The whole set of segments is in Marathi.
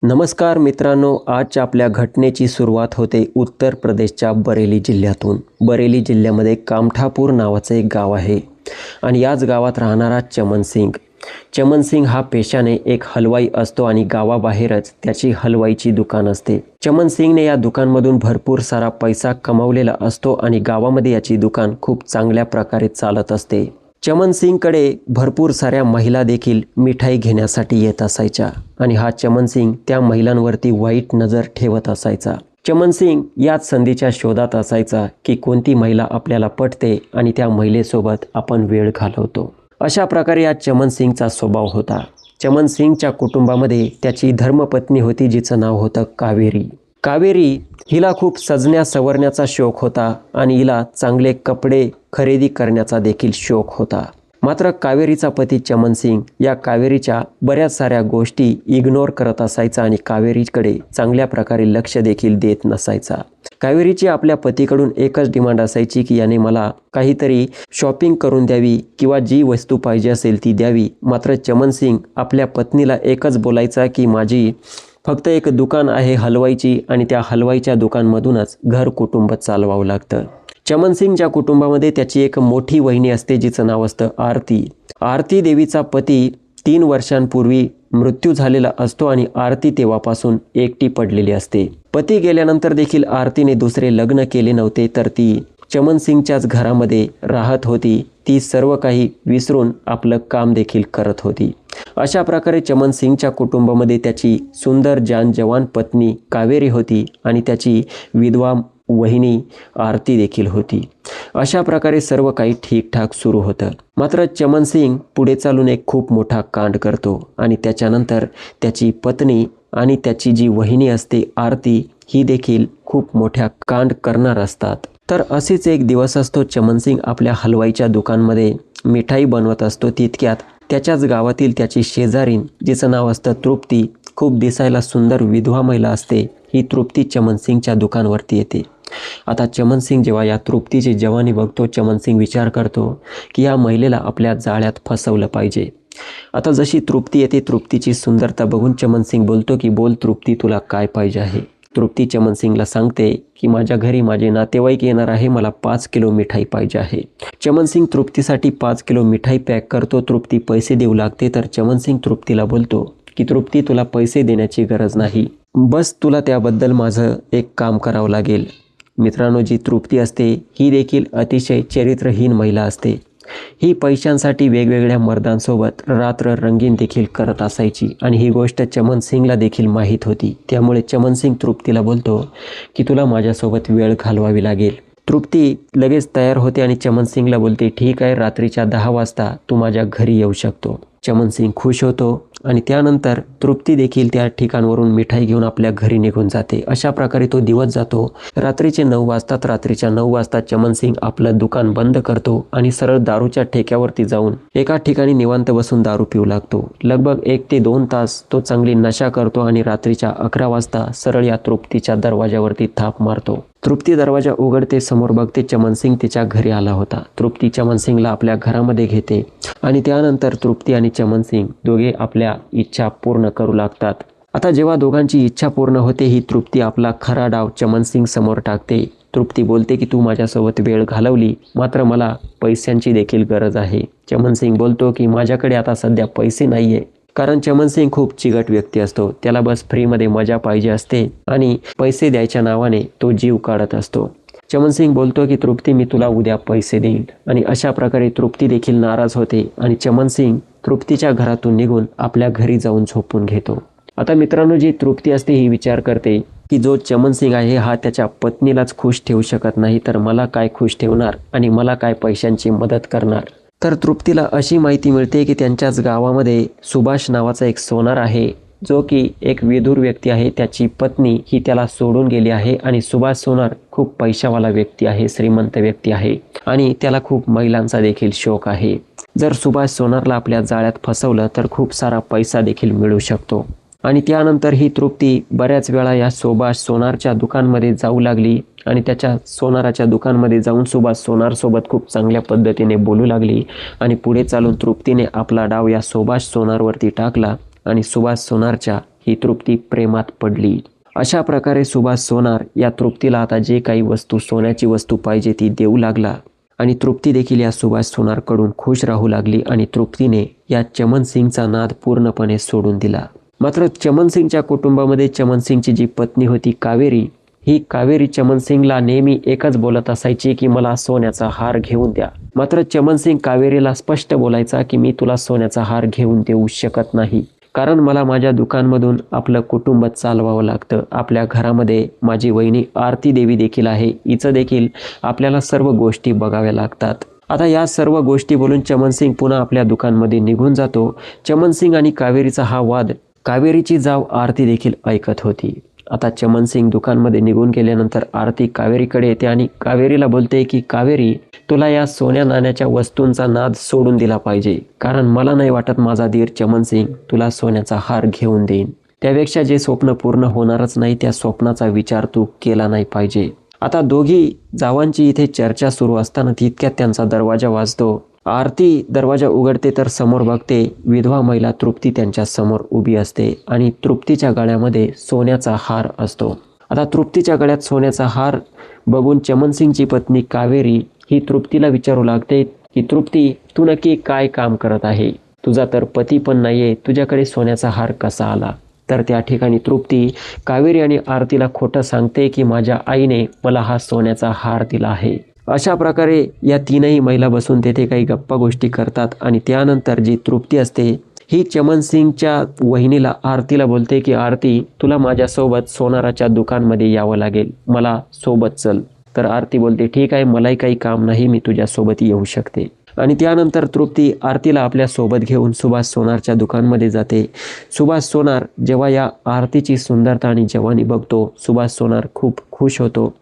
नमस्कार मित्रांनो, आजच्या आपल्या घटनेची सुरुवात होते उत्तर प्रदेशच्या बरेली जिल्ह्यातून। बरेली जिल्ह्यामध्ये कामठापूर नावाचं एक गाव आहे आणि याच गावात राहणारा चमन सिंग। चमन सिंग हा पेशाने एक हलवाई असतो आणि गावाबाहेरच त्याची हलवाईची दुकान असते। चमन सिंगने या दुकानमधून भरपूर सारा पैसा कमावलेला असतो आणि गावामध्ये याची दुकान खूप चांगल्या प्रकारे चालत असते। चमन सिंगकडे भरपूर साऱ्या महिला देखील मिठाई घेण्यासाठी येत असायच्या आणि हा चमन सिंग त्या महिलांवरती वाईट नजर ठेवत असायचा। चमन सिंग याच संधीच्या शोधात असायचा की कोणती महिला आपल्याला पटते आणि त्या महिलेसोबत आपण वेळ घालवतो। अशा प्रकारे या चमन सिंगचा स्वभाव होता। चमन सिंगच्या कुटुंबामध्ये त्याची धर्मपत्नी होती जिचं नाव होतं कावेरी। कावेरी हिला खूप सजण्या सवरण्याचा शौक होता आणि हिला चांगले कपडे खरेदी करण्याचा देखील शौक होता। मात्र कावेरीचा पती चमन सिंग या कावेरीच्या बऱ्याच साऱ्या गोष्टी इग्नोर करत असायचा आणि कावेरीकडे चांगल्या प्रकारे लक्ष देखील देत नसायचा। कावेरीची आपल्या पतीकडून एकच डिमांड असायची की याने मला काहीतरी शॉपिंग करून द्यावी किंवा जी वस्तू पाहिजे असेल ती द्यावी। मात्र चमन सिंग आपल्या पत्नीला एकच बोलायचा की माझी फक्त एक दुकान आहे हलवाईची आणि त्या हलवाईच्या दुकानमधूनच घर कुटुंब चालवावं लागतं। चमन सिंगच्या कुटुंबामध्ये त्याची एक मोठी वहिनी असते जिचं नाव असतं आरती। आरती देवीचा पती 3 वर्षांपूर्वी मृत्यू झालेला असतो आणि आरती तेव्हापासून एकटी पडलेली असते। पती गेल्यानंतर देखील आरतीने दुसरे लग्न केले नव्हते, तर ती चमन सिंगच्याच घरामध्ये राहत होती। ती सर्व काही विसरून आपलं काम देखील करत होती। अशा प्रकारे चमन सिंगच्या कुटुंबामध्ये त्याची सुंदर जवान पत्नी कावेरी होती आणि त्याची विधवा वहिनी आरती देखील होती। अशा प्रकारे सर्व काही ठीकठाक सुरू होतं। मात्र चमन सिंग पुढे चालून एक खूप मोठा कांड करतो आणि त्याच्यानंतर त्याची पत्नी आणि त्याची जी वहिनी असते आरती ही देखील खूप मोठ्या कांड करणार असतात। तर असेच एक दिवस असतो, चमन सिंग आपल्या हलवाईच्या दुकानमध्ये मिठाई बनवत असतो। तितक्यात त्याच्याच गावातील त्याची शेजारीण जिचं नाव असतं तृप्ती, खूप दिसायला सुंदर विधवा महिला असते, ही तृप्ती चमन सिंगच्या दुकानवरती येते। आता चमन सिंग जेव्हा या तृप्तीची जवानी बघतो, चमन सिंग विचार करतो की या महिलेला आपल्या जाळ्यात फसवलं पाहिजे। आता जशी तृप्ती येते, तृप्तीची सुंदरता बघून चमन सिंग बोलतो की बोल तृप्ती, तुला काय पाहिजे आहे। तृप्ती चमन सिंगला सांगते की माझ्या घरी माझे नातेवाईक येणार आहे, मला 5 किलो मिठाई पाहिजे आहे। चमन सिंग तृप्तीसाठी 5 किलो मिठाई पॅक करतो। तृप्ती पैसे देऊ लागते, तर चमन सिंग तृप्तीला बोलतो की तृप्ती, तुला पैसे देण्याची गरज नाही, बस तुला त्याबद्दल माझं एक काम करावं लागेल। मित्रांनो, जी तृप्ती असते ही देखील अतिशय चरित्रहीन महिला असते। ही पैशांसाठी वेगवेगळ्या मर्दांसोबत रात्र रंगीन देखील करत असायची आणि ही गोष्ट चमन सिंगला देखील माहीत होती। त्यामुळे चमन सिंग तृप्तीला बोलतो की तुला माझ्यासोबत वेळ घालवावी लागेल। तृप्ती लगेच तयार होते आणि चमन सिंगला बोलते ठीक आहे, रात्रीच्या 10 वाजता तू माझ्या घरी येऊ शकतो। चमन सिंग खुश होतो आणि त्यानंतर तृप्ती देखील त्या ठिकाणावरून मिठाई घेऊन आपल्या घरी निघून जाते। अशा प्रकारे तो दिवस जातो। रात्रीचे 9 वाजतात। रात्रीच्या 9 वाजता चमन सिंग आपलं दुकान बंद करतो आणि सरळ दारूच्या ठेक्यावरती जाऊन एका ठिकाणी निवांत बसून दारू पिऊ लागतो। लगभग 1 ते 2 तास तो चांगली नशा करतो आणि रात्रीच्या 11 वाजता सरळ या तृप्तीच्या दरवाजावरती थाप मारतो। तृप्ती दरवाजा उघडते, समोर बघते चमन सिंग तिच्या घरी आला होता। तृप्ती चमन सिंगला आपल्या घरामध्ये घेते आणि त्यानंतर तृप्ती आणि चमन सिंग दोघे आपल्या इच्छा पूर्ण करू लागतात। आता जेव्हा दोघांची इच्छा पूर्ण होते, ही तृप्ती आपला खरा डाव चमन सिंग समोर टाकते। तृप्ती बोलते की तू माझ्यासोबत वेळ घालवली, मात्र मला पैशांची देखील गरज आहे। चमन सिंग बोलतो की माझ्याकडे आता सध्या पैसे नाहीये, कारण चमन सिंग खूप चिकट व्यक्ती असतो, त्याला बस फ्रीमध्ये मजा पाहिजे असते आणि पैसे द्यायच्या नावाने तो जीव काढत असतो। चमन सिंग बोलतो की तृप्ती, मी तुला उद्या पैसे देईन आणि अशा प्रकारे तृप्ती देखील नाराज होते आणि चमन सिंग तृप्तीच्या घरातून निघून आपल्या घरी जाऊन झोपून घेतो। आता मित्रांनो, जी तृप्ती असते ही विचार करते की जो चमन सिंग आहे हा त्याच्या पत्नीलाच खुश ठेवू शकत नाही, तर मला काय खुश ठेवणार आणि मला काय पैशांची मदत करणार। तर तृप्तीला अशी माहिती मिळते की त्यांच्याच गावामध्ये सुभाष नावाचा एक सोनार आहे, जो की एक विधुर व्यक्ती आहे। त्याची पत्नी ही त्याला सोडून गेली आहे आणि सुभाष सोनार खूप पैशावाला व्यक्ती आहे, श्रीमंत व्यक्ती आहे आणि त्याला खूप महिलांचा देखील शौक आहे। जर सुभाष सोनारला आपल्या जाळ्यात फसवलं तर खूप सारा पैसा देखील मिळू शकतो। आणि त्यानंतर ही तृप्ती बऱ्याच वेळा या सुभाष सोनारच्या दुकानमध्ये जाऊ लागली आणि त्याच्या सोनाराच्या दुकानमध्ये जाऊन सुभाष सोनारसोबत खूप चांगल्या पद्धतीने बोलू लागली आणि पुढे चालून तृप्तीने आपला डाव या सुभाष सोनारवरती टाकला आणि सुभाष सोनारच्या ही तृप्ती प्रेमात पडली. अशा प्रकारे सुभाष सोनार या तृप्तीला आता जे काही वस्तू, सोन्याची वस्तू पाहिजे ती देऊ लागला आणि तृप्ती देखील या सुभाष सोनारकडून खुश राहू लागली आणि तृप्तीने या चमन सिंगचा नाद पूर्णपणे सोडून दिला. मात्र चमन सिंगच्या कुटुंबामध्ये चमन सिंगची जी पत्नी होती कावेरी, ही कावेरी चमन सिंगला नेहमी एकच बोलत असायची की मला सोन्याचा हार घेऊन द्या. मात्र चमन सिंग कावेरीला स्पष्ट बोलायचा की मी तुला सोन्याचा हार घेऊन देऊ शकत नाही, कारण मला माझ्या दुकानमधून आपलं कुटुंब चालवावं लागतं. आपल्या घरामध्ये माझी वहिनी आरती देवी देखील आहे, हिचं देखील आपल्याला सर्व गोष्टी बघाव्या लागतात. आता या सर्व गोष्टी बोलून चमन सिंग पुन्हा आपल्या दुकानमध्ये निघून जातो. चमन सिंग आणि कावेरीचा हा वाद कावेरीची जाव आरती देखील ऐकत होती. आता चमन सिंग दुकानमध्ये निघून गेल्यानंतर आरती कावेरीकडे येते आणि कावेरीला बोलते की कावेरी, तुला या सोन्या नाण्याच्या वस्तूंचा नाद सोडून दिला पाहिजे, कारण मला नाही वाटत माझा धीर चमन सिंग तुला सोन्याचा हार घेऊन देईन. त्यापेक्षा जे स्वप्न पूर्ण होणारच नाही त्या स्वप्नाचा विचार तू केला नाही पाहिजे. आता दोघी जावांची इथे चर्चा सुरू असताना तितक्यात त्यांचा दरवाजा वाजतो. आरती दरवाजा उघडते तर समोर बघते विधवा महिला तृप्ती त्यांच्या समोर उभी असते आणि तृप्तीच्या गळ्यामध्ये सोन्याचा हार असतो. आता तृप्तीच्या गळ्यात सोन्याचा हार बघून चमन सिंगची पत्नी कावेरी ही तृप्तीला विचारू लागते की तृप्ती, तू नक्की काय काम करत आहे? तुझा तर पती पण नाहीये, तुझ्याकडे सोन्याचा हार कसा आला? तर त्या ठिकाणी तृप्ती कावेरी आणि आरतीला खोटं सांगते की माझ्या आईने मला हा सोन्याचा हार दिला आहे. अशा प्रकारे या तीनही महिला बसून तेथे काही गप्पा गोष्टी करतात आणि त्यानंतर जी तृप्ती असते ही चमन सिंगच्या वहिनीला आरतीला बोलते की आरती, तुला माझ्यासोबत सोनाराच्या दुकानमध्ये यावं लागेल, मला सोबत चल. तर आरती बोलते ठीक आहे, मलाही काही काम नाही, मी तुझ्यासोबत येऊ शकते. आणि त्यानंतर तृप्ती आरतीला आपल्या सोबत घेऊन सुभाष सोनारच्या दुकानमध्ये जाते. सुभाष सोनार जेव्हा या आरतीची सुंदरता आणि जवानी बघतो, सुभाष सोनार खूप खुश होतो.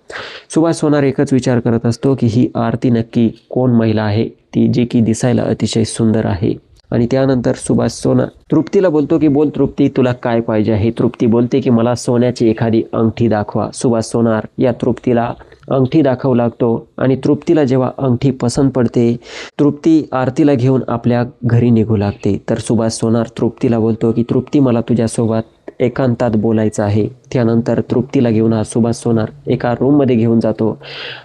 सुभाष सोनार एकच विचार करत असतो की ही आरती नक्की कोण महिला आहे, ती जी की दिसायला अतिशय सुंदर आहे. आणि त्यानंतर सुभाष सोनार तृप्तीला बोलतो की बोल तृप्ती, तुला काय पाहिजे आहे? तृप्ती बोलते की मला सोन्याची एखादी अंगठी दाखवा. सुभाष सोनार या तृप्तीला अंगठी दाखवू लागतो आणि तृप्तीला जेव्हा अंगठी पसंत पडते, तृप्ती आरतीला घेऊन आपल्या घरी निघू लागते. तर सुभाष सोनार तृप्तीला बोलतो की तृप्ती, मला तुझ्यासोबत एकांतात बोलायचं आहे. त्यानंतर तृप्तीला घेऊन हा सुभाष सोनार एका रूममध्ये घेऊन जातो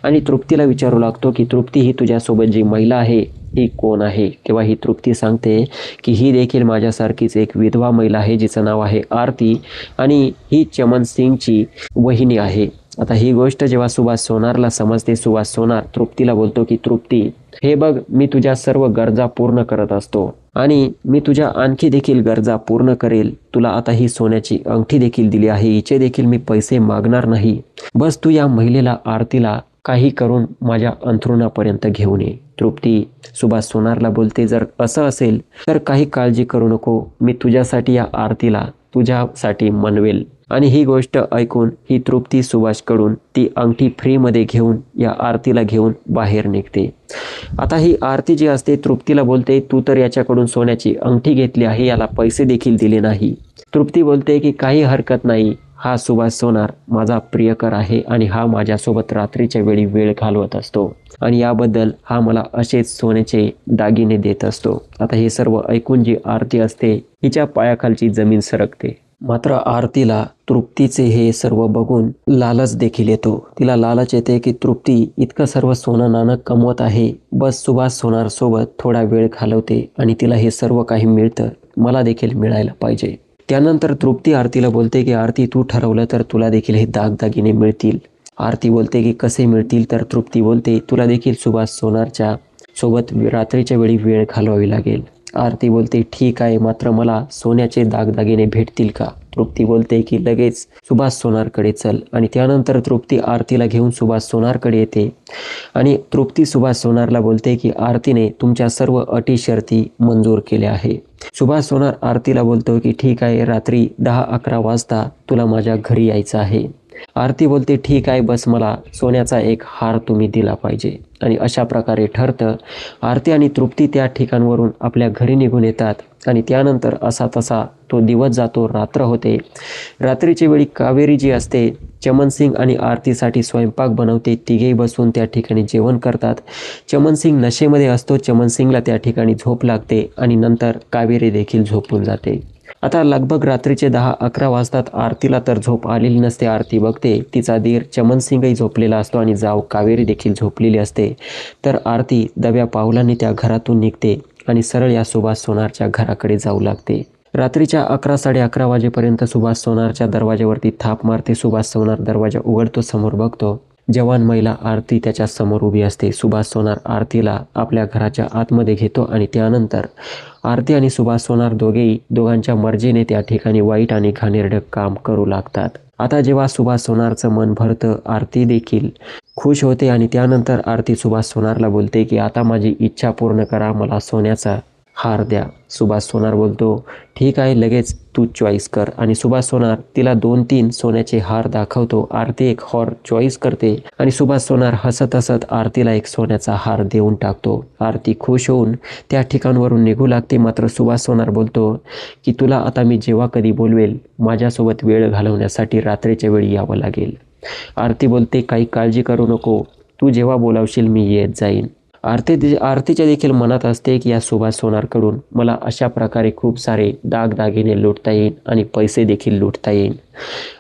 आणि तृप्तीला विचारू लागतो की तृप्ती, ही तुझ्यासोबत जी महिला आहे ही कोण आहे? तेव्हा ही तृप्ती सांगते की ही देखील माझ्यासारखीच एक विधवा महिला आहे, जिचं नाव आहे आरती आणि ही चमन सिंगची वहिनी आहे. आता ही गोष्ट जेव्हा सुभाष सोनारला समजते, सुभाष सोनार तृप्तीला बोलतो की तृप्ती, हे बघ, मी तुझ्या सर्व गरजा पूर्ण करत असतो आणि मी तुझ्या आणखी देखील गरजा पूर्ण करेल. तुला आता ही सोन्याची अंगठी देखील दिली आहे, हिचे देखील मी पैसे मागणार नाही. बस तू या महिलेला आरतीला काही करून माझ्या अंथरुणापर्यंत घेऊन ये. तृप्ती सुभाष सोनारला बोलते, जर असं असेल तर काही काळजी करू नको, मी तुझ्यासाठी या आरतीला तुझ्यासाठी मनवेल. आणि ही गोष्ट ऐकून ही तृप्ती सुभाषकडून ती अंगठी फ्रीमध्ये घेऊन या आरतीला घेऊन बाहेर निघते. आता ही आरती जी असते तृप्तीला बोलते, तू तर याच्याकडून सोन्याची अंगठी घेतली आहे, याला पैसे देखील दिले नाही. तृप्ती बोलते की काही हरकत नाही, हा सुभाष सोनार माझा प्रियकर आहे आणि हा माझ्यासोबत रात्रीच्या वेळी वेळ घालवत असतो आणि याबद्दल हा मला असेच सोन्याचे दागिने देत असतो. आता हे सर्व ऐकून जी आरती असते हिच्या पायाखालची जमीन सरकते. मात्र आरतीला तृप्तीचे हे सर्व बघून लालच देखील येतो. तिला लालच येते की तृप्ती इतकं सर्व सोनं नाणं कमवत आहे, बस सुभाष सोनार सोबत थोडा वेळ घालवते आणि तिला हे सर्व काही मिळतं, मला देखील मिळायला पाहिजे. त्यानंतर तृप्ती आरतीला बोलते की आरती, तू ठरवलं तर तुला देखील हे दागदागिने मिळतील. आरती बोलते की कसे मिळतील? तर तृप्ती बोलते, तुला देखील सुभाष सोनारच्या सोबत रात्रीच्या वेळी वेळ घालवावी लागेल. आरती बोलते ठीक आहे, मात्र मला सोन्याचे दागदागिने भेटतील का? तृप्ती बोलते की लगेच सुभाष सोनारकडे चल. आणि त्यानंतर तृप्ती आरतीला घेऊन सुभाष सोनारकडे येते आणि तृप्ती सुभाष सोनारला बोलते की आरतीने तुमच्या सर्व अटी शर्ती मंजूर केल्या आहे. सुभाष सोनार आरतीला बोलतो की ठीक आहे, रात्री 10-11 वाजता तुला माझ्या घरी यायचं आहे. आरती बोलते ठीक आहे, बस मला सोन्याचा एक हार तुम्ही दिला पाहिजे. आणि अशा प्रकारे ठरतं. आरती आणि तृप्ती त्या ठिकाणावरून आपल्या घरी निघून येतात आणि त्यानंतर असा तसा तो दिवस जातो, रात्र होते. रात्रीच्या वेळी कावेरी जी असते चमन सिंग आणि आरतीसाठी स्वयंपाक बनवते. तिघेही बसून त्या ठिकाणी जेवण करतात. चमन सिंग नशेमध्ये असतो. चमन सिंगला त्या ठिकाणी झोप लागते आणि नंतर कावेरी देखील झोपून जाते. आता लगभग रात्रीचे 10-11 वाजतात. आरतीला तर झोप आलेली नसते. आरती बघते तिचा दीर चमनसिंगही झोपलेला असतो आणि जाऊ कावेरी देखील झोपलेली असते. तर आरती दब्या पावलांनी त्या घरातून निघते आणि सरळ या सुभाष सोनारच्या घराकडे जाऊ लागते. रात्रीच्या 11-11:30 वाजेपर्यंत सुभाष सोनारच्या दरवाज्यावरती थाप मारते. सुभाष सोनार दरवाजा उघडतो, समोर बघतो जवान महिला आरती त्याच्या समोर उभी असते. सुभाष सोनार आरतीला आपल्या घराच्या आतमध्ये घेतो आणि त्यानंतर आरती आणि सुभाष सोनार दोघांच्या मर्जीने त्या ठिकाणी वाईट आणि घाणेरडं काम करू लागतात. आता जेव्हा सुभाष सोनारचं मन भरतं, आरती देखील खुश होते आणि त्यानंतर आरती सुभाष सोनारला बोलते की आता माझी इच्छा पूर्ण करा, मला सोन्याचा हार द्या. सुभाष सोनार बोलतो ठीक आहे, लगेच तू चॉईस कर. आणि सुभाष सोनार तिला 2-3 सोन्याचे हार दाखवतो. आरती एक हार चॉईस करते आणि सुभाष सोनार हसत हसत आरतीला एक सोन्याचा हार देऊन टाकतो. आरती खुश होऊन त्या ठिकाणावरून निघू लागते. मात्र सुभाष सोनार बोलतो की तुला आता मी जेव्हा कधी बोलवेल माझ्यासोबत वेळ घालवण्यासाठी रात्रीच्या वेळी यावं लागेल. आरती बोलते काही काळजी करू नको, तू जेव्हा बोलावशील मी येत जाईन. आरतीच्या देखील मनात असते की या सुभाष सोनारकडून मला अशा प्रकारे खूप सारे दागदागिने लुटता येईल आणि पैसे देखील लुटता येईल.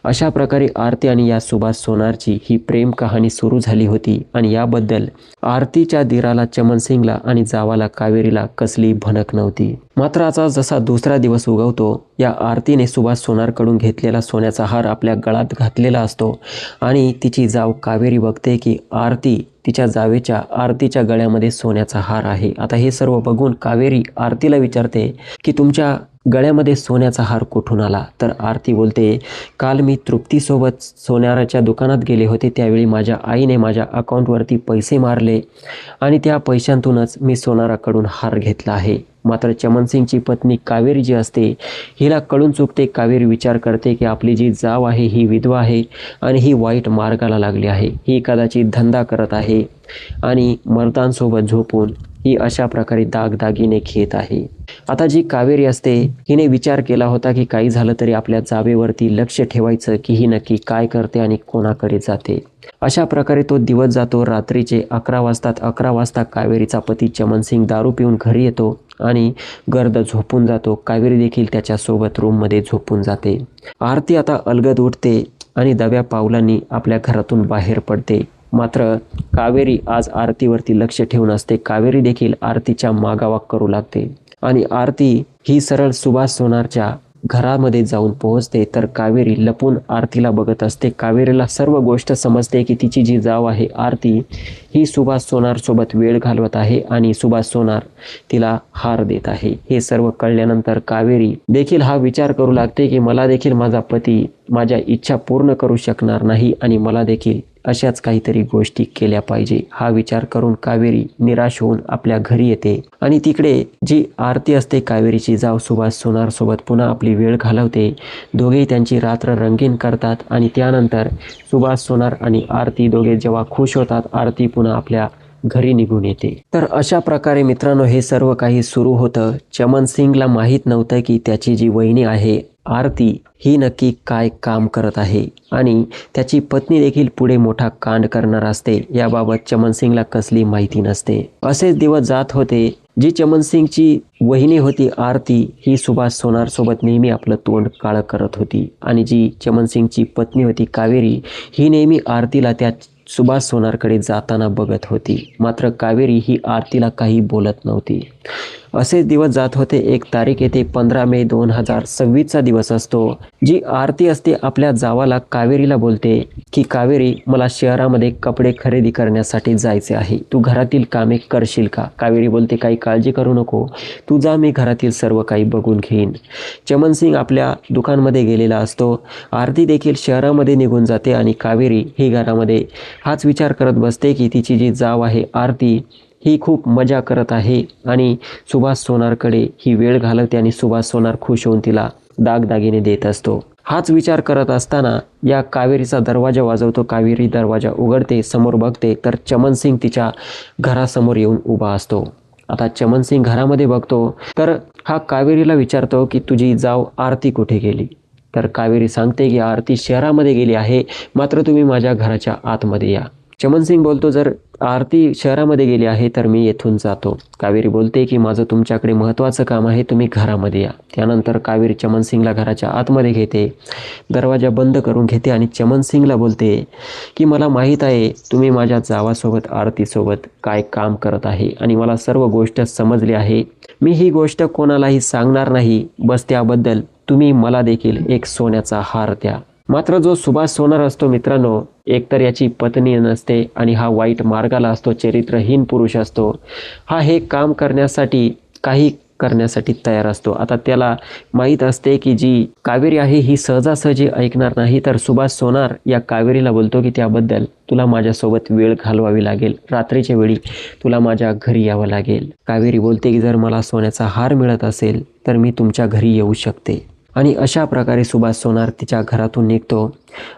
अशा प्रकारे आरती आणि या सुभाष सोनारची ही प्रेम कहाणी सुरू झाली होती आणि याबद्दल आरतीच्या दीराला चमनसिंगला आणि जावाला कावेरीला कसली भनक नव्हती. मात्र आता जसा दुसरा दिवस उगवतो, या आरतीने सुभाष सोनारकडून घेतलेला सोन्याचा हार आपल्या गळ्यात घातलेला असतो आणि तिची जाव कावेरी बघते की तिच्या जावेच्या आरतीच्या गळ्यामध्ये सोन्याचा हार आहे. आता हे सर्व बघून कावेरी आरतीला विचारते की तुमच्या गळ्यामध्ये सोन्याचा हार कुठून आला? तर आरती बोलते काल मी तृप्तीसोबत सोनाराच्या दुकानात गेले होते, त्यावेळी माझ्या आईने माझ्या अकाउंटवरती पैसे मारले आणि त्या पैशांतूनच मी सोनाराकडून हार घेतला आहे. मात्र चमनसिंगची पत्नी कावेरी जी असते हिला कळून चुकते. कावेरी विचार करते की आपली जी जाव आहे ही विधवा आहे आणि ही वाईट मार्गाला लागली आहे. ही कदाचित धंदा करत आहे आणि मर्दांसोबत झोपून ही अशा प्रकारे दागदागिने घेत आहे. आता जी कावेरी असते हिने विचार केला होता की काही झालं तरी आपल्या जावेवरती लक्ष ठेवायचं की ही नक्की काय करते आणि कोणाकडे जाते. अशा प्रकारे तो दिवस जातो. रात्रीचे 11 वाजतात. 11 वाजता कावेरीचा पती चमनसिंग दारू पिऊन घरी येतो आणि गर्द झोपून जातो. कावेरी देखील त्याच्यासोबत रूममध्ये झोपून जाते. आरती आता अलगद उठते आणि दव्या पावलांनी आपल्या घरातून बाहेर पडते. मात्र कावेरी आज आरतीवरती लक्ष ठेवून असते. कावेरी देखील आरतीच्या मागावा करू लागते आणि आरती ही सरळ सुभाष सोनारच्या घरामध्ये जाऊन पोहोचते. तर कावेरी लपून आरतीला बघत असते. कावेरीला सर्व गोष्ट समजते की तिची जी जाव आहे आरती ही सुभाष सोनारसोबत वेळ घालवत आहे आणि सुभाष सोनार तिला हार देत आहे. हे सर्व कळल्यानंतर कावेरी देखील हा विचार करू लागते की मला देखील माझा पती माझ्या इच्छा पूर्ण करू शकणार नाही आणि मला देखील अशाच काहीतरी गोष्टी केल्या पाहिजे. हा विचार करून कावेरी निराश होऊन आपल्या घरी येते आणि तिकडे जी आरती असते कावेरीची जाव सुभाष सोनार सोबत पुन्हा आपली वेळ घालवते. दोघेही त्यांची रात्र रंगीन करतात आणि त्यानंतर सुभाष सोनार आणि आरती दोघे जेव्हा खुश होतात, आरती पुन्हा आपल्या घरी निघून येते. तर अशा प्रकारे मित्रांनो हे सर्व काही सुरू होतं. चमनसिंगला माहीत नव्हतं की त्याची जी वहिनी आहे आरती ही नक्की काय काम करत आहे आणि त्याची पत्नी देखील पुढे मोठा कांड करणार असते. याबाबत चमनसिंगला कसली माहिती नसते. असेच दिवस जात होते. जी चमनसिंगची वहिनी होती आरती ही सुभाष सोनार सोबत नेहमी आपलं तोंड काळं करत होती आणि जी चमनसिंगची पत्नी होती कावेरी ही नेहमी आरतीला त्या सुभाष सोनारकडे जाताना बघत होती. मात्र कावेरी ही आरतीला काही बोलत नव्हती. असेच दिवस जात होते. एक तारीख येते 15 मे 2026चा दिवस असतो. जी आरती असते आपल्या जावाला कावेरीला बोलते की कावेरी मला शहरामध्ये कपडे खरेदी करण्यासाठी जायचे आहे, तू घरातील कामे करशील का? कावेरी बोलते काही काळजी करू नको, तू जा, मी घरातील सर्व काही बघून घेईन. चमनसिंग आपल्या दुकानमध्ये गेलेला असतो. आरती देखील शहरामध्ये निघून जाते आणि कावेरी ही घरामध्ये हाच विचार करत बसते की तिची जी जाव आहे आरती ही खूप मजा करत आहे आणि सुभाष सोनारकडे ही वेळ घालवते आणि सुभाष सोनार खुश होऊन तिला दागदागिने देत असतो. हाच विचार करत असताना या कावेरीचा दरवाजा वाजवतो. कावेरी दरवाजा उघडते, समोर बघते तर चमनसिंग तिच्या घरासमोर येऊन उभा असतो. आता चमनसिंग घरामध्ये बघतो तर हा कावेरीला विचारतो की तुझी जाव आरती कुठे गेली? तर कावेरी सांगते की आरती शहरामध्ये गेली आहे, मात्र तुम्ही माझ्या घराच्या आतमध्ये या. चमनसिंग बोलतो जर आरती शहरामध्ये गेली आहे तर मी येथून जातो. कावेरी बोलते की माझं तुमच्याकडे महत्त्वाचं काम आहे, तुम्ही घरामध्ये या. त्यानंतर कावेरी चमनसिंगला घराच्या आतमध्ये घेते, दरवाजा बंद करून घेते आणि चमनसिंगला बोलते की मला माहीत आहे तुम्ही माझ्या जावासोबत आरतीसोबत काय काम करत आहे आणि मला सर्व गोष्ट समजली आहे. मी ही गोष्ट कोणालाही सांगणार नाही, बस त्याबद्दल तुम्ही मला देखील एक सोन्याचा हार द्या. मात्र जो सुभाष सोनार असतो मित्रांनो, एकतर याची पत्नी नसते आणि हा वाईट मार्गाला असतो, चरित्रहीन पुरुष असतो. हा हे काम करण्यासाठी काही करण्यासाठी तयार असतो. आता त्याला माहीत असते की जी कावेरी आहे ही सहजासहजी ऐकणार नाही, तर सुभाष सोनार या कावेरीला बोलतो की त्याबद्दल तुला माझ्यासोबत वेळ घालवावी लागेल, रात्रीच्या वेळी तुला माझ्या घरी यावं लागेल. कावेरी बोलते की जर मला सोन्याचा हार मिळत असेल तर मी तुमच्या घरी येऊ शकते. आणि अशा प्रकारे सुभाष सोनार तिच्या घरातून निघतो.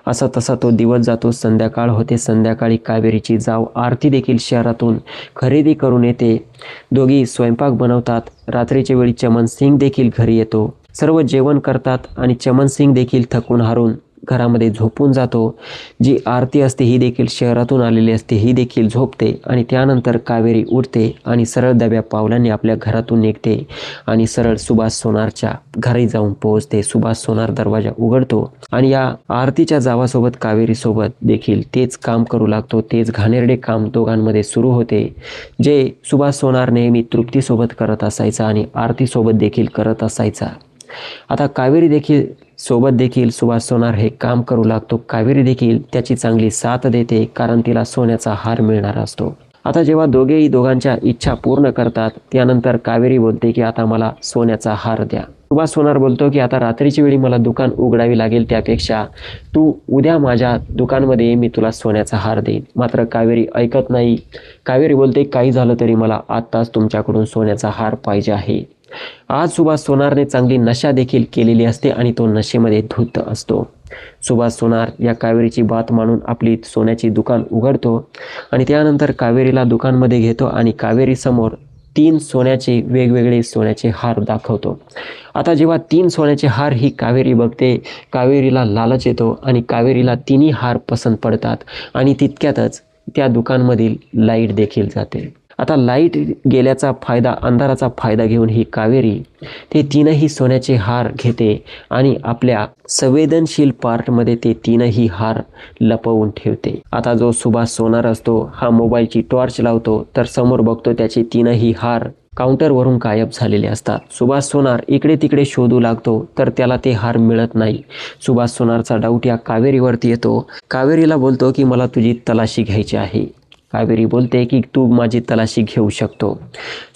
असा तसा तो दिवस जातो, संध्याकाळ होते. संध्याकाळी कावेरीची जाव आरती देखील शहरातून खरेदी करून येते. दोघी स्वयंपाक बनवतात. रात्रीच्या वेळी चमनसिंग देखील घरी येतो. सर्व जेवण करतात आणि चमनसिंग देखील थकून हारून घरामध्ये झोपून जातो. जी आरती असते ही देखील शहरातून आलेली असते, ही देखील झोपते. आणि त्यानंतर कावेरी उठते आणि सरळ दब्या पावलांनी आपल्या घरातून निघते आणि सरळ सुभाष सोनारच्या घरी जाऊन पोहोचते. सुभाष सोनार दरवाजा उघडतो आणि या आरतीच्या जावासोबत कावेरीसोबत देखील तेच काम करू लागतो. तेच घाणेरडे काम दोघांमध्ये सुरू होते, जे सुभाष सोनार नेहमी तृप्तीसोबत करत असायचा आणि आरतीसोबत देखील करत असायचा. आता कावेरी देखील सोबत देखील सुभाष सोनार हे काम करू लागतो. कावेरी देखील त्याची चांगली साथ देते, कारण तिला सोन्याचा हार मिळणार असतो. आता जेव्हा दोघेही दोघांच्या इच्छा पूर्ण करतात, त्यानंतर कावेरी बोलते की आता मला सोन्याचा हार द्या. सुभाष सोनार बोलतो की आता रात्रीच्या वेळी मला दुकान उघडावी लागेल, त्यापेक्षा तू उद्या माझ्या दुकानमध्ये ये, मी तुला सोन्याचा हार देईन. मात्र कावेरी ऐकत नाही. कावेरी बोलते काही झालं तरी मला आत्ताच तुमच्याकडून सोन्याचा हार पाहिजे आहे. आज सुभाष सोनारने चांगली नशा देखील केलेली असते आणि तो नशेमध्ये धूत असतो. सुभाष सोनार या कावेरीची बात मानून आपली सोन्याची दुकान उघडतो आणि त्यानंतर कावेरीला दुकानमध्ये घेतो आणि कावेरी समोर 3 सोन्याचे वेगवेगळे सोन्याचे हार दाखवतो. आता जेव्हा 3 सोन्याचे हार ही कावेरी बघते, कावेरीला लालच येतो आणि कावेरीला तिन्ही हार पसंत पडतात आणि तितक्यातच त्या दुकानमधील लाईट देखील जाते. आता लाईट गेल्याचा फायदा, अंधाराचा फायदा घेऊन ही कावेरी ते 3ही सोन्याचे हार घेते आणि आपल्या संवेदनशील पार्टमध्ये ते 3ही हार लपवून ठेवते. आता जो सुभाष सोनार असतो हा मोबाईलची टॉर्च लावतो, तर समोर बघतो त्याचे 3ही हार काउंटरवरून गायब झालेले असतात. सुभाष सोनार इकडे तिकडे शोधू लागतो, तर त्याला ते हार मिळत नाही. सुभाष सोनारचा डाऊट या कावेरीवरती येतो. कावेरीला बोलतो की मला तुझी तलाशी घ्यायची आहे. कावेरी बोलते की तू माझी तलाशी घेऊ शकतो.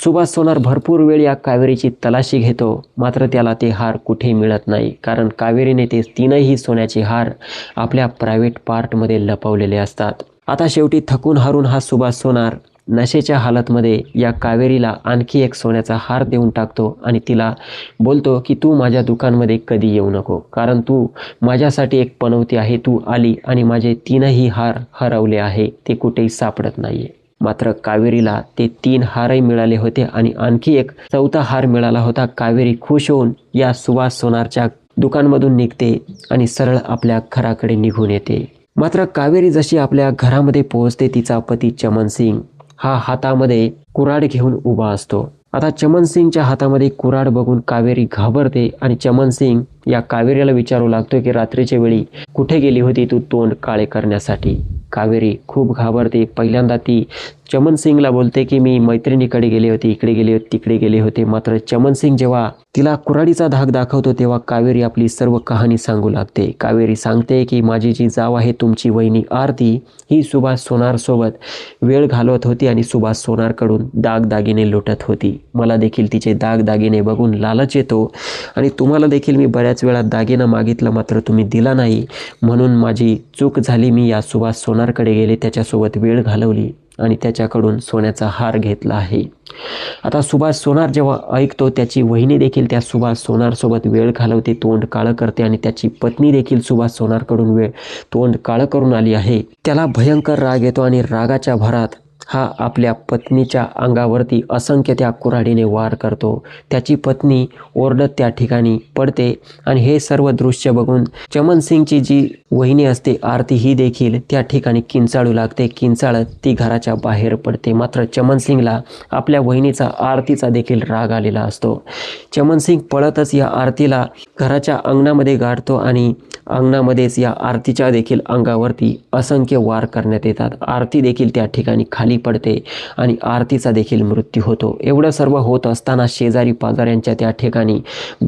सुभाष सोनार भरपूर वेळ या कावेरीची तलाशी घेतो, मात्र त्याला ते हार कुठे मिळत नाही, कारण कावेरीने ते 3ही सोन्याचे हार आपल्या प्रायव्हेट पार्टमध्ये लपवलेले असतात. आता शेवटी थकून हारून हा सुभाष सोनार नशेच्या हालतमध्ये या कावेरीला आणखी एक सोन्याचा हार देऊन टाकतो आणि तिला बोलतो की तू माझ्या दुकानमध्ये कधी येऊ नको, कारण तू माझ्यासाठी एक पनवती आहे. तू आली आणि माझे 3ही हार हरवले आहे, ते कुठेही सापडत नाहीये. मात्र कावेरीला ते 3 हारही मिळाले होते आणि आणखी एक 4था हार मिळाला होता. कावेरी खुश होऊन या सुभाष सोनारच्या दुकानमधून निघते आणि सरळ आपल्या घराकडे निघून येते. मात्र कावेरी जशी आपल्या घरामध्ये पोहोचते, तिचा पती चमनसिंग हा हातामध्ये कुऱ्हाड घेऊन उभा असतो. आता चमनसिंगच्या हातामध्ये कुऱ्हाड बघून कावेरी घाबरते आणि चमनसिंग या कावेरीला विचारू लागतो की रात्रीच्या वेळी कुठे गेली होती तू तोंड काळे करण्यासाठी. कावेरी खूप घाबरते. पहिल्यांदा ती चमनसिंगला बोलते की मी मैत्रिणीकडे गेले होते, इकडे गेले होते, तिकडे गेले होते. मात्र चमनसिंग जेव्हा तिला कुऱ्हाडीचा धाक दाखवतो, तेव्हा कावेरी आपली सर्व कहाणी सांगू लागते. कावेरी सांगते की माझी जी जाव आहे तुमची वहिनी आरती, ही सुभाष सोनारसोबत वेळ घालवत होती आणि सुभाष सोनारकडून दागदागिने लुटत होती. मला देखील तिचे दागदागिने बघून लालच येतो आणि तुम्हाला देखील मी बऱ्याच वेळा दागिना मागितला, मात्र तुम्ही दिला नाही, म्हणून माझी चूक झाली. मी या सुभाष सोनारकडे गेले, त्याच्यासोबत वेळ घालवली आणि त्याच्याकडून सोन्याचा हार घेतला आहे. आता सुभाष सोनार जेव्हा ऐकतो, त्याची वहिनी देखील त्या सुभाष सोनारसोबत वेळ घालवते, तोंड काळं करते आणि त्याची पत्नी देखील सुभाष सोनारकडून तोंड काळं करून आली आहे. त्याला भयंकर राग येतो आणि रागाच्या भरात हा आपल्या पत्नीच्या अंगावरती असंख्य त्या कुऱ्हाडीने वार करतो. त्याची पत्नी ओरडत त्या ठिकाणी पडते आणि हे सर्व दृश्य बघून चमन सिंगची जी वहिनी असते आरती ही देखील त्या ठिकाणी किंचाळू लागते. किंचाळत ती घराच्या बाहेर पडते. मात्र चमन सिंगला आपल्या वहिनीचा आरतीचा देखील राग आलेला असतो. चमन सिंग पळतच या आरतीला घराच्या अंगणामध्ये गाडतो आणि अंगणामध्येच या आरतीच्या देखील अंगावरती असंख्य वार करण्यात येतात. आरती देखील त्या ठिकाणी खाली पडते आणि आरतीचा देखील मृत्यू होतो. एवढं सर्व होत असताना शेजारी पाजाऱ्यांच्या त्या ठिकाणी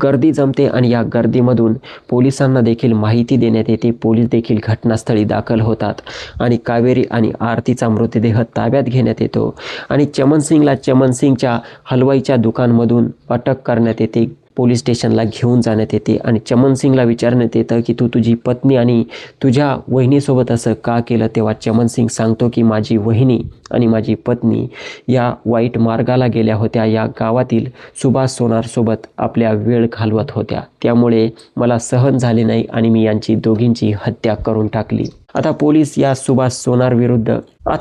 गर्दी जमते आणि या गर्दीमधून पोलिसांना देखील माहिती देण्यात येते. पोलीस देखील घटनास्थळी दाखल होतात आणि कावेरी आणि आरतीचा मृतदेह ताब्यात घेण्यात येतो आणि चमन सिंगला चमन सिंगच्या हलवाईच्या दुकानमधून अटक करण्यात येते. पोलीस स्टेशनला घेऊन जाण्यात येते आणि चमन सिंगला विचारण्यात येतं की तू तुझी पत्नी आणि तुझ्या वहिनीसोबत असं का केलं. तेव्हा चमन सिंग सांगतो की माझी वहिनी आणि माझी पत्नी या वाईट मार्गाला गेल्या होत्या. या गावातील सुभाष सोनारसोबत आपल्या वेळ घालवत होत्या. त्यामुळे मला सहन झाले नाही आणि मी यांची दोघींची हत्या करून टाकली. आता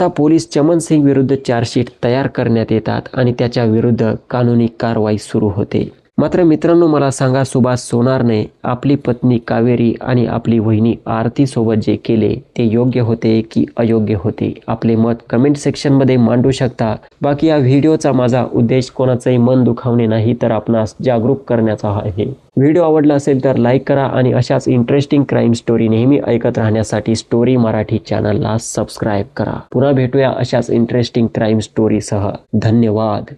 पोलीस चमन सिंग विरुद्ध चार्जशीट तयार करण्यात येतात आणि त्याच्या विरुद्ध कानूनी कारवाई सुरू होते. मात्र मित्रांनो, मला सांगा, सुभाष सोनारने आपली पत्नी कावेरी आणि आपली वहिनी आरतीसोबत जे केले ते योग्य होते की अयोग्य होते? आपले मत कमेंट सेक्शनमध्ये मांडू शकता. बाकी या व्हिडिओचा माझा उद्देश कोणाचंही मन दुखावणे नाही, तर आपणास जागरूक करण्याचा आहे. व्हिडिओ आवडला असेल तर लाईक करा आणि अशाच इंटरेस्टिंग क्राईम स्टोरी नेहमी ऐकत राहण्यासाठी स्टोरी मराठी चॅनलला सबस्क्राईब करा. पुन्हा भेटूया अशाच इंटरेस्टिंग क्राईम स्टोरीसह. धन्यवाद.